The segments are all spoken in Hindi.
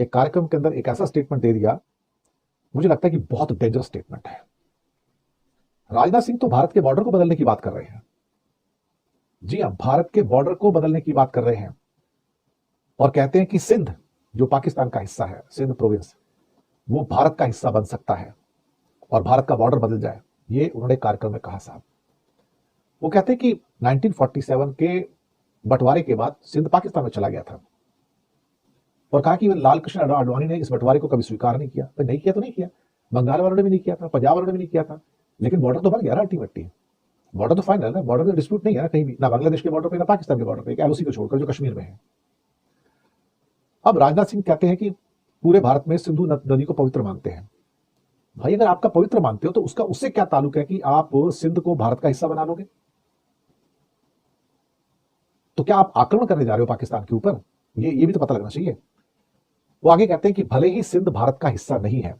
एक कार्यक्रम के अंदर एक ऐसा स्टेटमेंट दे दिया, मुझे लगता है कि बहुत डेंजरस स्टेटमेंट है। राजनाथ सिंह तो भारत के बॉर्डर को बदलने की बात कर रहे हैं। जी हां, भारत के बॉर्डर को बदलने की बात कर रहे हैं और कहते हैं कि सिंध जो पाकिस्तान का हिस्सा है, सिंध प्रोविंस, वो भारत का हिस्सा बन सकता है और भारत का बॉर्डर बदल जाए। ये उन्होंने कार्यक्रम में कहा साहब। वो कहते हैं कि 1947 के बंटवारे के बाद सिंध पाकिस्तान में चला गया था और कहा कि लाल कृष्ण आडवाणी ने इस बंटवारे को कभी स्वीकार नहीं किया। नहीं किया तो नहीं किया, बंगाल वालों ने भी नहीं किया था, पंजाब वालों ने भी नहीं किया था, लेकिन बॉर्डर तो बन गया ना अल्टीमेटली। बॉर्डर तो फाइनल है, बॉर्डर में डिस्प्यूट नहीं है ना कहीं भी, ना बांग्लादेश के बॉर्डर पे ना पाकिस्तान के बॉर्डर पे, एलओसी को छोड़कर जो कश्मीर में है। अब राजनाथ सिंह कहते हैं कि पूरे भारत में सिंधु नदी को पवित्र मानते हैं। भाई अगर आपका पवित्र मानते हो तो उसका उससे क्या ताल्लुक है कि आप सिंध को भारत का हिस्सा बना लोगे? तो क्या आप आक्रमण करने जा रहे हो पाकिस्तान के ऊपर? ये भी तो पता लगना चाहिए। वो आगे कहते हैं कि भले ही सिंध भारत का हिस्सा नहीं है,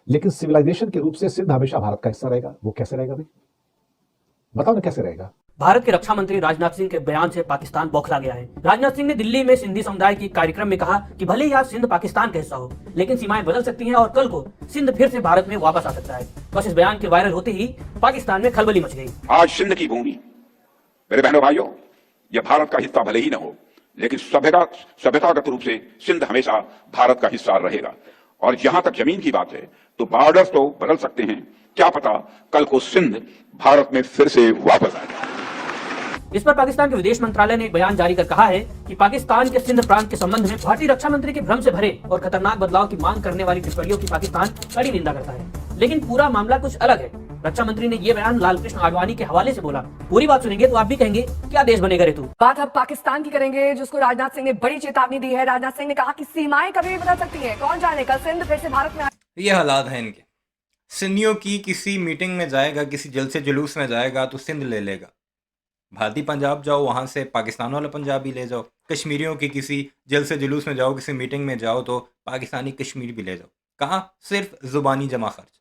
लेकिन सिविलाइजेशन के रूप से सिंध हमेशा भारत का हिस्सा रहेगा। वो कैसे रहेगा भाई, बताओ ना कैसे रहेगा? भारत के रक्षा मंत्री राजनाथ सिंह के बयान से पाकिस्तान बौखला गया है। राजनाथ सिंह ने दिल्ली में सिंधी समुदाय के कार्यक्रम में कहा कि भले ही आज सिंध पाकिस्तान का हिस्सा हो, लेकिन सीमाएं बदल सकती हैं और कल को सिंध फिर से भारत में वापस आ सकता है। बस इस बयान के वायरल होते ही पाकिस्तान में खलबली मच गई। आज सिंध की भूमि, मेरे बहनों भाइयों, यह भारत का हिस्सा भले ही न हो, लेकिन सभ्यतागत रूप से सिंध हमेशा भारत का हिस्सा रहेगा। और जहां तक जमीन की बात है तो बॉर्डर्स तो बदल सकते हैं, क्या पता कल को सिंध भारत में फिर से वापस आ जाए। इस पर पाकिस्तान के विदेश मंत्रालय ने एक बयान जारी कर कहा है कि पाकिस्तान के सिंध प्रांत के संबंध में भारतीय रक्षा मंत्री के भ्रम से भरे और खतरनाक बदलाव की मांग करने वाली टिप्पणियों की पाकिस्तान कड़ी निंदा करता है। लेकिन पूरा मामला कुछ अलग है। रक्षा मंत्री ने ये बयान लाल कृष्ण आडवाणी के हवाले से बोला। पूरी बात सुनेंगे तो आप भी कहेंगे क्या देश बनेगा रे तू। बात अब पाकिस्तान की करेंगे, जिसको राजनाथ सिंह ने बड़ी चेतावनी दी है। राजनाथ सिंह ने कहा कि सीमाएं कभी भी बदल सकती हैं, कौन जाने कल सिंध फिर से भारत में। ये हालात हैं इनके। सिंधियों की किसी मीटिंग में जाएगा, किसी जलसे जुलूस में जाएगा तो सिंध ले लेगा। भारतीय पंजाब जाओ, वहां से पाकिस्तान वाला पंजाब भी ले जाओ। कश्मीरियों की किसी जलसे जुलूस में जाओ, किसी मीटिंग में जाओ तो पाकिस्तानी कश्मीर भी ले जाओ। कहाँ? सिर्फ जुबानी जमा खर्च।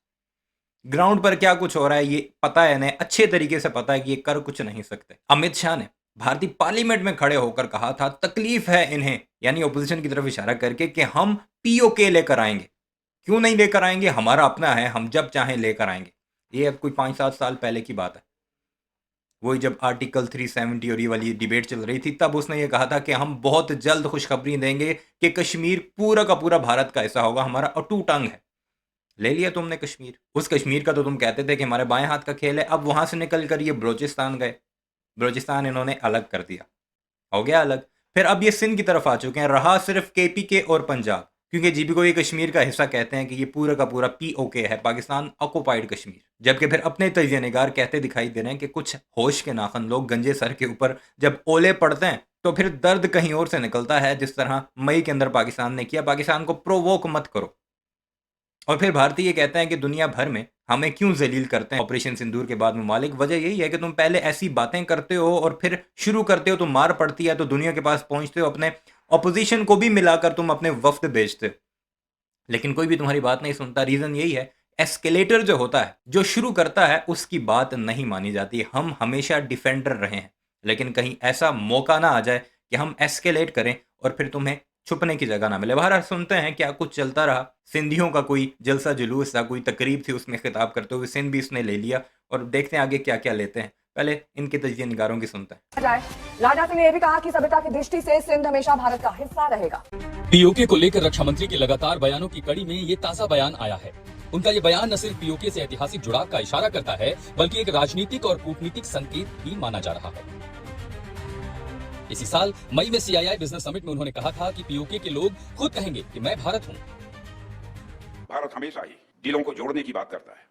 ग्राउंड पर क्या कुछ हो रहा है ये पता है, इन्हें अच्छे तरीके से पता है कि ये कर कुछ नहीं सकते। अमित शाह ने भारतीय पार्लियामेंट में खड़े होकर कहा था, तकलीफ है इन्हें, यानी ओपोजिशन की तरफ इशारा करके, कि हम पीओके लेकर आएंगे। क्यों नहीं लेकर आएंगे? हमारा अपना है, हम जब चाहें लेकर आएंगे। ये अब कोई 5-7 साल पहले की बात है। वही जब आर्टिकल 370 और ये वाली डिबेट चल रही थी, तब उसने ये कहा था कि हम बहुत जल्द खुशखबरी देंगे कि कश्मीर पूरा का पूरा भारत का हिस्सा होगा, हमारा अटूट अंग है। ले लिया तुमने कश्मीर। उस कश्मीर का तो तुम कहते थे कि हमारे बाएं हाथ का खेल है। अब वहां से निकल कर ये बलोचिस्तान गए, बलोचिस्तान इन्होंने अलग कर दिया, हो गया अलग। फिर अब ये सिंध की तरफ आ चुके हैं, रहा सिर्फ केपीके और पंजाब, क्योंकि जीबी को ये कश्मीर का हिस्सा कहते हैं कि ये पूरा का पूरा पीओके है, पाकिस्तान ऑक्युपाइड कश्मीर। जबकि फिर अपने तजिया निगार कहते दिखाई दे रहे हैं कि कुछ होश के नाखन लोग गंजे सर के ऊपर जब ओले पड़ते हैं तो फिर दर्द कहीं और से निकलता है, जिस तरह मई के अंदर पाकिस्तान ने किया। पाकिस्तान को प्रोवोक मत करो। और फिर भारतीय ये कहते हैं कि दुनिया भर में हमें क्यों जलील करते हैं ऑपरेशन सिंदूर के बाद ममालिक। वजह यही है कि तुम पहले ऐसी बातें करते हो और फिर शुरू करते हो तो मार पड़ती है, तो दुनिया के पास पहुंचते हो, अपने ऑपोजिशन को भी मिलाकर तुम अपने वफ्द भेजते हो, लेकिन कोई भी तुम्हारी बात नहीं सुनता। रीजन यही है, एस्केलेटर जो होता है, जो शुरू करता है, उसकी बात नहीं मानी जाती। हम हमेशा डिफेंडर रहे हैं, लेकिन कहीं ऐसा मौका ना आ जाए कि हम एस्केलेट करें और फिर तुम्हें छुपने की जगह ना मिले। बाहर सुनते हैं क्या कुछ चलता रहा। सिंधियों का कोई जलसा जुलूस था, कोई तकरीब थी, उसमें खिताब करते हुए सिंध भी इसने ले लिया, और देखते हैं आगे क्या क्या लेते हैं। पहले इनके तजिया निगारों की सुनते हैं। राजनाथ सिंह ने यह भी कहा कि सभ्यता की दृष्टि से सिंध हमेशा भारत का हिस्सा रहेगा। पीओके को लेकर रक्षा मंत्री के लगातार बयानों की कड़ी में ये ताजा बयान आया है। उनका ये बयान न सिर्फ पीओके से ऐतिहासिक जुड़ाव का इशारा करता है, बल्कि एक राजनीतिक और कूटनीतिक संकेत भी माना जा रहा है। इसी साल मई में सीआईआई बिजनेस समिट में उन्होंने कहा था कि पीओके के लोग खुद कहेंगे कि मैं भारत हूं। भारत हमेशा ही दिलों को जोड़ने की बात करता है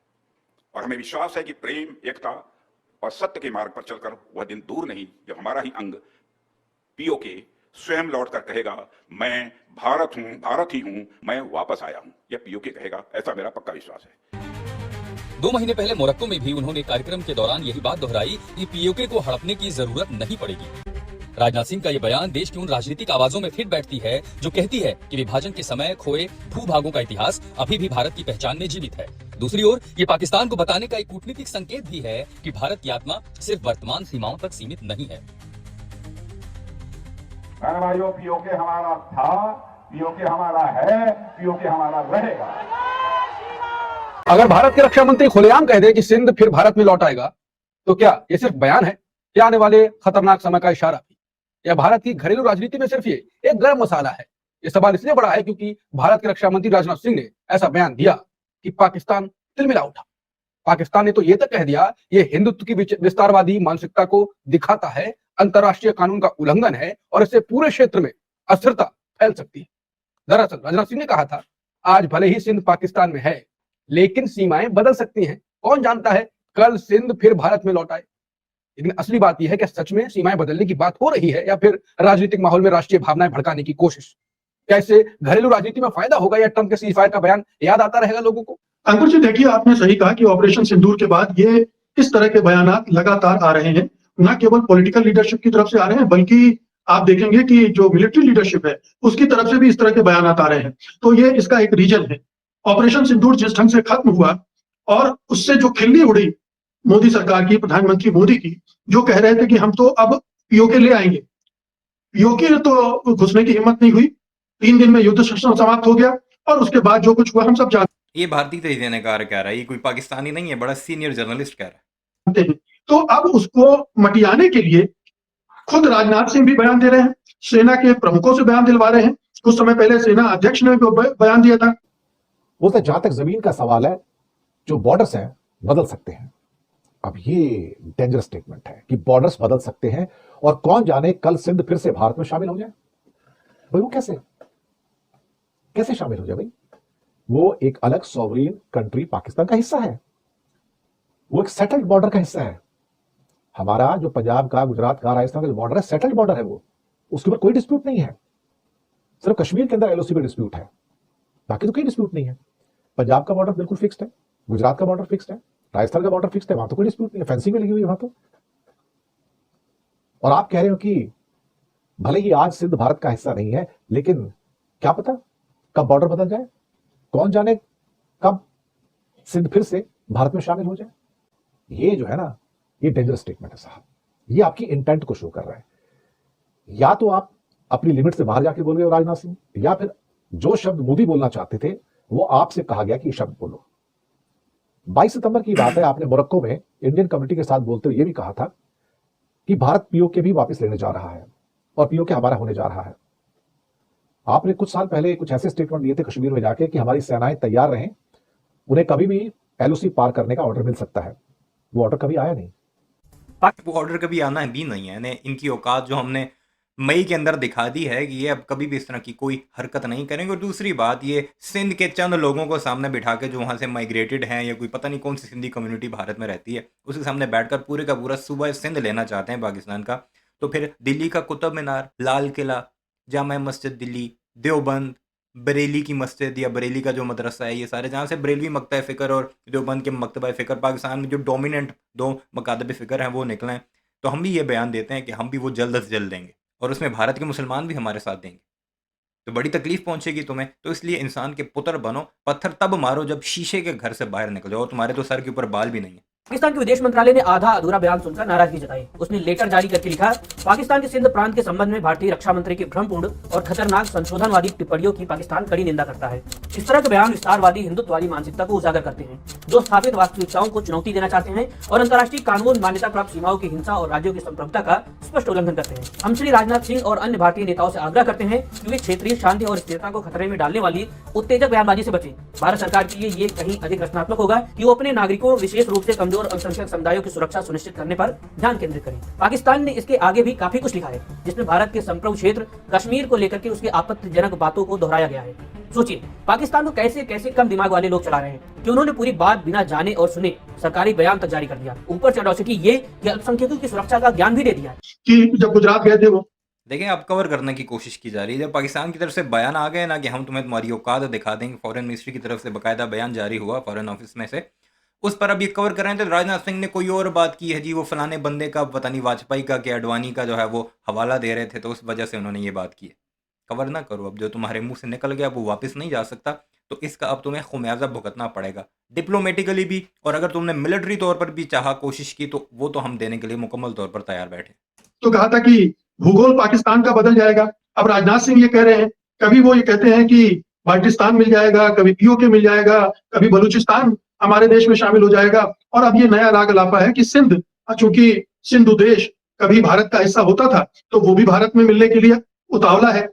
और हमें विश्वास है कि प्रेम, एकता और सत्य के मार्ग पर चलकर वह दिन दूर नहीं जब हमारा ही अंग पीओके स्वयं लौटकर कहेगा, मैं भारत हूं, भारत ही हूं, मैं वापस आया हूं। यह पीओके कहेगा, ऐसा मेरा पक्का विश्वास है। 2 महीने पहले मोरक्को में भी उन्होंने कार्यक्रम के दौरान यही बात दोहराई कि पीओके को हड़पने की जरूरत नहीं पड़ेगी। राजनाथ सिंह का ये बयान देश की उन राजनीतिक आवाजों में फिट बैठती है जो कहती है कि विभाजन के समय खोए भूभागों का इतिहास अभी भी भारत की पहचान में जीवित है। दूसरी ओर ये पाकिस्तान को बताने का एक कूटनीतिक संकेत भी है कि भारत की आत्मा सिर्फ वर्तमान सीमाओं तक सीमित नहीं है। भाइयों, पीओके हमारा था पीओके हमारा है, पीओके हमारा रहेगा। अगर भारत के रक्षा मंत्री खुलेआम कह दे कि सिंध फिर भारत में लौट आएगा, तो क्या ये सिर्फ बयान है या आने वाले खतरनाक समय का इशारा भी? या भारत की घरेलू राजनीति में सिर्फ ये एक गर्म मसाला है? ये सवाल इसलिए बड़ा है क्योंकि भारत के रक्षा मंत्री राजनाथ सिंह ने ऐसा बयान दिया कि पाकिस्तान तिलमिला उठा। पाकिस्तान ने तो ये तक कह दिया ये हिंदुत्व की विस्तारवादी मानसिकता को दिखाता है, अंतर्राष्ट्रीय कानून का उल्लंघन है और इससे पूरे क्षेत्र में अस्थिरता फैल सकती है। दरअसल राजनाथ सिंह ने कहा था, आज भले ही सिंध पाकिस्तान में है, लेकिन सीमाएं बदल सकती हैं। कौन जानता है कल सिंध फिर भारत में लौट आए। लेकिन असली बात यह है कि सच में सीमाएं बदलने की बात हो रही है या फिर राजनीतिक माहौल में राष्ट्रीय भावनाएं भड़काने की कोशिश। कैसे घरेलू राजनीति में फायदा होगा या ट्रंप के सीजफायर का बयान याद आता रहेगा लोगों को? अंकुर जी, देखिए, आपने सही कहा कि ऑपरेशन सिंदूर के बाद ये इस तरह के बयानात लगातार आ रहे हैं। न केवल पॉलिटिकल लीडरशिप की तरफ से आ रहे हैं, बल्कि आप देखेंगे कि जो मिलिट्री लीडरशिप है उसकी तरफ से भी इस तरह के बयानात आ रहे हैं। तो ये इसका एक रीजन है। ऑपरेशन सिंदूर जिस ढंग से खत्म हुआ और उससे जो खिल्ली उड़ी मोदी सरकार की, प्रधानमंत्री मोदी की, जो कह रहे थे कि हम तो अब पीओके ले आएंगे, पीओके तो घुसने की हिम्मत नहीं हुई। 3 दिन में युद्ध समाप्त हो गया और उसके बाद जो कुछ हुआ हम सब ये भारतीय तहसीलकार कह रहा है, ये कोई पाकिस्तानी नहीं है, बड़ा सीनियर जर्नलिस्ट कह रहा है। जानते हैं। तो अब उसको मटियाने के लिए खुद राजनाथ सिंह भी बयान दे रहे हैं, सेना के प्रमुखों से बयान दिलवा रहे हैं। कुछ समय पहले सेना अध्यक्ष ने बयान दिया था। बोलते जहां तक जमीन का सवाल है, जो बॉर्डर्स हैं बदल सकते हैं। अब ये डेंजरस स्टेटमेंट है कि बॉर्डर्स बदल सकते हैं और कौन जाने कल सिंध फिर से भारत में शामिल हो जाए। भाई वो कैसे शामिल हो जाए? भाई वो एक अलग सॉवरीन कंट्री पाकिस्तान का हिस्सा है, वो एक सेटल्ड बॉर्डर का हिस्सा है। हमारा जो पंजाब का, गुजरात का, राजस्थान का जो बॉर्डर है, सेटल्ड बॉर्डर है वो, उसके ऊपर कोई डिस्प्यूट नहीं है। सिर्फ कश्मीर के अंदर एलओसी पे डिस्प्यूट है, बाकी तो कोई डिस्प्यूट नहीं है। पंजाब का बॉर्डर बिल्कुल फिक्स्ड है, गुजरात का बॉर्डर फिक्स्ड है, राजस्थान का बॉर्डर फिक्स्ड है, वहां तो कोई डिस्प्यूट नहीं है, फेंसिंग में लगी हुई है वहां तो। और आप कह रहे हो कि भले ही आज सिंध भारत का हिस्सा नहीं है, लेकिन क्या पता कब बॉर्डर बदल जाए, कौन जाने कब सिंध फिर से भारत में शामिल हो जाए। ये जो है ना, ये डेंजरस स्टेटमेंट है साहब। ये आपकी इंटेंट को शो कर रहा है। या तो आप अपनी लिमिट से बाहर जाके बोल रहे हो राजनाथ सिंह, या फिर जो शब्द मोदी बोलना चाहते थे वो आपसे कहा गया कि ये शब्द बोलो। 22 सितंबर की बात है, आपने मोरक्को में इंडियन कम्युनिटी के साथ बोलते हुए ये भी कहा था कि भारत पीओके भी वापस लेने जा रहा है और पीओके हमारा होने जा रहा है। आपने कुछ साल पहले कुछ ऐसे स्टेटमेंट दिए थे कश्मीर में जाके कि हमारी सेनाएं तैयार रहें, उन्हें कभी भी एलओसी पार करने का ऑर्डर मिल सकता है। वो ऑर्डर कभी आया नहीं। वो ऑर्डर कभी आना भी नहीं है। यानी इनकी औकात जो हमने मई के अंदर दिखा दी है कि ये अब कभी भी इस तरह की कोई हरकत नहीं करेंगे। और दूसरी बात, ये सिंध के चंद लोगों को सामने बिठा के जो वहाँ से माइग्रेटेड हैं या कोई पता नहीं कौन सी सिंधी कम्युनिटी भारत में रहती है, उसके सामने बैठकर पूरे का पूरा सूबा सिंध लेना चाहते हैं पाकिस्तान का। तो फिर दिल्ली का कुतुब मीनार, लाल किला, जामा मस्जिद दिल्ली, देवबंद, बरेली की मस्जिद या बरेली का जो मदरसा है, ये सारे जहाँ से बरेलवी मकतब फ़िक्र और देवबंद के मकतब फ़िक्र पाकिस्तान में जो डोमिनेंट 2 मकातब फ़िक्र हैं वो निकलें। तो हम भी ये बयान देते हैं कि हम भी वो जल्द से जल्द देंगे और उसमें भारत के मुसलमान भी हमारे साथ देंगे। तो बड़ी तकलीफ पहुंचेगी तुम्हें। तो इसलिए इंसान के पुत्र बनो, पत्थर तब मारो जब शीशे के घर से बाहर निकल जाओ। तुम्हारे तो सर के ऊपर बाल भी नहीं है। पाकिस्तान के विदेश मंत्रालय ने आधा अधूरा बयान सुनकर नाराजगी जताई। उसने लेटर जारी करके लिखा, पाकिस्तान के सिंध प्रांत के संबंध में भारतीय रक्षा मंत्री की भ्रमपूर्ण और खतरनाक संशोधनवादी टिप्पणियों की पाकिस्तान कड़ी निंदा करता है। इस तरह के बयान विस्तारवादी हिंदुत्ववादी मानसिकता को उजागर करते हैं, जो स्थापित वास्तविकताओं को चुनौती देना चाहते हैं और अंतर्राष्ट्रीय कानून, मान्यता प्राप्त सीमाओं की हिंसा और राज्यों की संप्रभुता का स्पष्ट उल्लंघन करते हैं। हम श्री राजनाथ सिंह और अन्य भारतीय नेताओं से आग्रह करते हैं कि वे क्षेत्रीय शांति और स्थिरता को खतरे में डालने वाली उत्तेजक बयानबाजी से बचें। भारत सरकार के लिए ये कहीं अधिक रचनात्मक होगा कि वो अपने नागरिकों, विशेष रूप से कमजोर अल्पसंख्यक समुदायों की सुरक्षा सुनिश्चित करने पर ध्यान केंद्रित करें। पाकिस्तान ने इसके आगे भी काफी कुछ लिखा है, जिसमें भारत के संप्रभु क्षेत्र कश्मीर को लेकर के उसकी आपत्तिजनक बातों को दोहराया गया है। सोचिए, पाकिस्तान को कैसे कैसे कम दिमाग वाले लोग चला रहे हैं कि उन्होंने पूरी बात बिना जाने और सुने सरकारी बयान तक जारी कर दिया। ऊपर से अट्रॉसिटी ये कि अल्पसंख्यकों की सुरक्षा का ज्ञान भी दे दिया है। कि जब गुजरात गए थे वो देखें, अब कवर करने की कोशिश की जा रही है। जब पाकिस्तान की तरफ से बयान आ गए ना कि हम तुम्हें तुम्हारी औकात दिखा देंगे, फॉरेन मिनिस्ट्री की तरफ से बाकायदा बयान जारी हुआ फॉरेन ऑफिस में से, उस पर अब ये कवर कर रहे हैं। तो राजनाथ सिंह ने कोई और बात की है जी, वो फलाने बंदे का पता नहीं वाजपेयी का कि अडवाणी का जो है वो हवाला दे रहे थे, तो उस वजह से उन्होंने ये बात की है। कवर ना करो। अब जो तुम्हारे मुंह से निकल गया वो वापस नहीं जा सकता, तो इसका अब तुम्हें खुमियाजा भुगतना पड़ेगा, डिप्लोमेटिकली भी। और अगर तुमने मिलिट्री तौर पर भी चाहा, कोशिश की, तो वो तो हम देने के लिए मुकम्मल तौर पर तैयार बैठे। तो कहा था कि भूगोल पाकिस्तान का बदल जाएगा। अब राजनाथ सिंह ये कह रहे हैं कभी वो ये कहते हैं कि बाल्टिस्तान मिल जाएगा, कभी पीओके मिल जाएगा, कभी बलूचिस्तान हमारे देश में शामिल हो जाएगा, और अब ये नया राग अलापा है कि सिंध, चूंकि सिंधु देश कभी भारत का हिस्सा होता था तो वो भी भारत में मिलने के लिए उतावला है।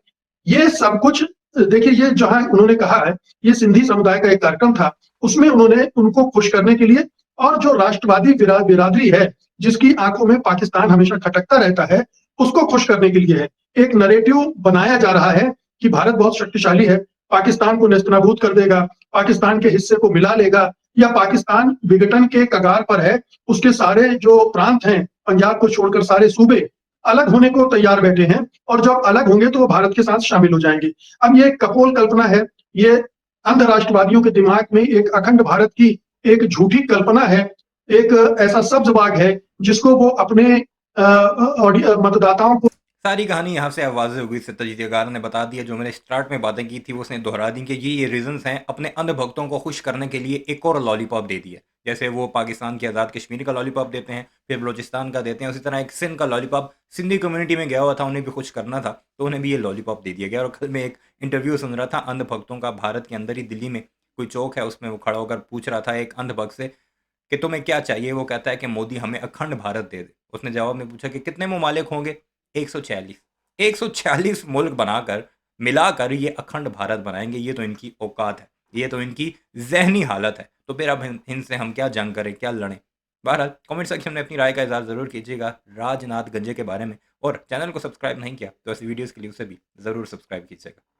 ये सब कुछ देखिए, ये जहां उन्होंने कहा है, ये सिंधी समुदाय का एक कार्यक्रम था, उसमें उन्होंने उनको खुश करने के लिए, और जो राष्ट्रवादी बिरादरी है जिसकी आंखों में पाकिस्तान हमेशा खटकता रहता है, उसको खुश करने के लिए है। एक नरेटिव बनाया जा रहा है कि भारत बहुत शक्तिशाली है, पाकिस्तान को नेस्तनाबूद कर देगा, पाकिस्तान के हिस्से को मिला लेगा, या पाकिस्तान विघटन के कगार पर है, उसके सारे जो प्रांत हैं, पंजाब को छोड़कर सारे सूबे अलग होने को तैयार बैठे हैं, और जब अलग होंगे तो वो भारत के साथ शामिल हो जाएंगे। अब ये कपोल कल्पना है, ये अंध राष्ट्रवादियों के दिमाग में एक अखंड भारत की एक झूठी कल्पना है, एक ऐसा सब्ज बाग है जिसको वो अपने मतदाताओं को सारी कहानी यहाँ से आवाज़ें हो गई। सत्यजीत अगार ने बता दिया, जो मैंने स्टार्ट में बातें की थी वो उसने दोहरा दी कि ये रीजंस हैं अपने अंध भक्तों को खुश करने के लिए एक और लॉलीपॉप दे दिया। जैसे वो पाकिस्तान की आज़ाद कश्मीर का लॉलीपॉप देते हैं, फिर बलोचिस्तान का देते हैं, उसी तरह एक सिंध का लॉलीपॉप सिंधी कम्युनिटी में गया हुआ था, उन्हें भी खुश करना था तो उन्हें भी ये लॉलीपॉप दे दिया गया। और कल मैं एक इंटरव्यू सुन रहा था अंध भक्तों का, भारत के अंदर ही दिल्ली में कोई चौक है, उसमें वो खड़ा होकर पूछ रहा था एक अंध भक्त से कि तुम्हें क्या चाहिए। वो कहता है कि मोदी हमें अखंड भारत दे दे। उसने जवाब में पूछा कि कितने ममालिक होंगे? 146 मुल्क बनाकर मिलाकर ये अखंड भारत बनाएंगे। ये तो इनकी औकात है, ये तो इनकी जहनी हालत है। तो फिर अब इनसे हम क्या जंग करें, क्या लड़ें? बहरहाल कमेंट सेक्शन में अपनी राय का इज़हार ज़रूर कीजिएगा राजनाथ गंजे के बारे में, और चैनल को सब्सक्राइब नहीं किया तो ऐसी वीडियोज़ के लिए उसे भी ज़रूर सब्सक्राइब कीजिएगा।